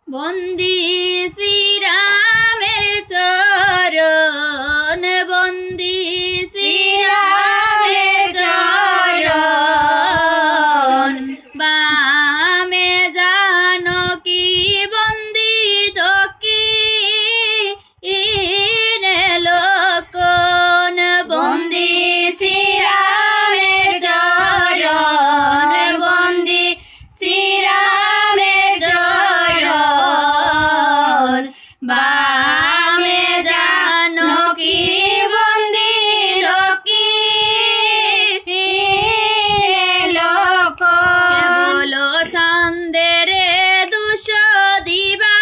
বন্দী শ্রীরামের চরণ, বন্দী শ্রীরামের চরণ, বামে জানকী বন্দী দক্ষিণে লক্ষণ, বন্দী শ্রীরামের চরণ, বন্দী শ্রীরামের চরণ, বামে জানকী বন্দী দক্ষিণে লক্ষণ। কেবল ছন্দের দুষ দিবা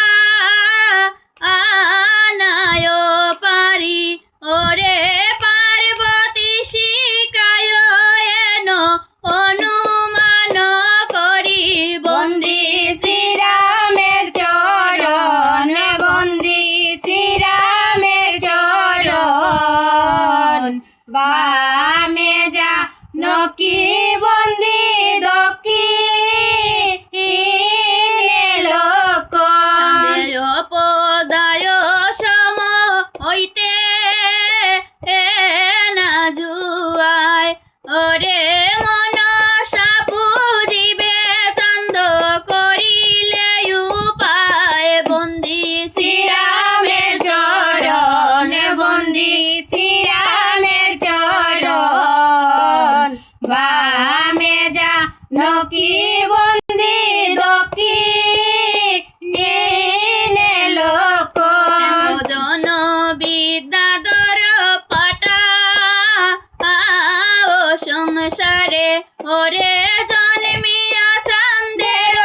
আনায় পারি, ওরে পার্বতী শিকায় এন অনুমান করি, বন্দী শ্রীরামের চরণ, বন্দী শ্রীরামের চরণ, বামে জানকী বন্দী দক্ষিণে লক্ষণ। পদায় সম হইতে না জুয়ায়, ওরে মনসা পুজিবে চন্দ করিলে উপায়, বন্দী শ্রীরামের চরণ, বন্দী শ্রীরামের চরণ, বামে জানকী বন্দী দক্ষিণে লক্ষণ। জন বিদ্যাধর পাটা ও সংসারে, ওরে জন্মিয়া চাঁদের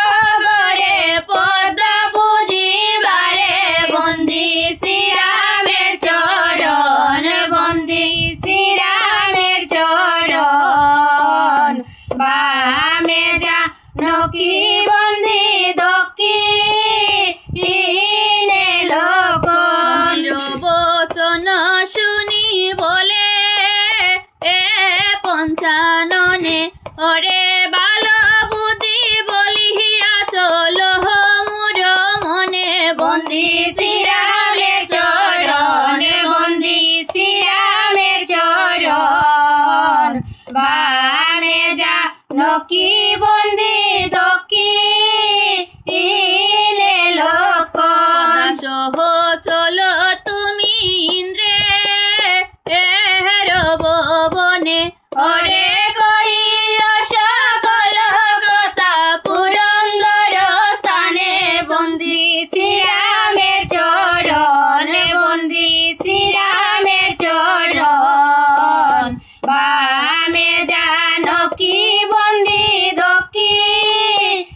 ঘরে পদ্মা বুঝিবারে, বন্দী শ্রীরামের চরণ, বন্দী শ্রীরামের চরণ, বামে জানকী বন্দী দক্ষিণে লক্ষণ। বচন শুনি বলে পঞ্চাননে, ওরে বাল বুদ্ধি বলিয়া চল মুর মনে, বন্দী শ্রীরামের চরণ, বন্দী শ্রীরামের চরণ, বামে জানকী বন্দী দক্ষিণে লক্ষণ। সহ চলো তুমি ইন্দ্রে ভবনে, ওরে কহিও সকল কথা পুরন্দর স্থানে, বন্দী শ্রীরামের চরণ, বন্দী শ্রীরামের চরণ, বামে জানকী বন্দী দক্ষিণে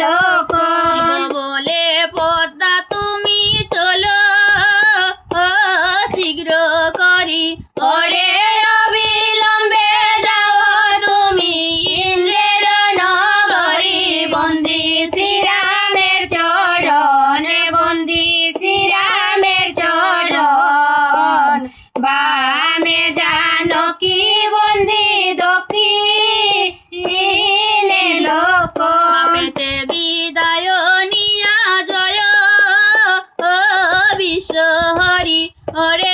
লক্ষণ। বলে পদ্মা তুমি চলো শীঘ্র করি, ওরে অবিলম্বে যাও তুমি ইন্দ্রের নগরী, বন্দী শ্রীরামের চরণ, বন্দী শ্রীরামের চরণ, বামে জানকী বন্দী দক্ষিণে লক্ষণ। বিদায় নিয়া জয় বিশ্বহরি, ওরে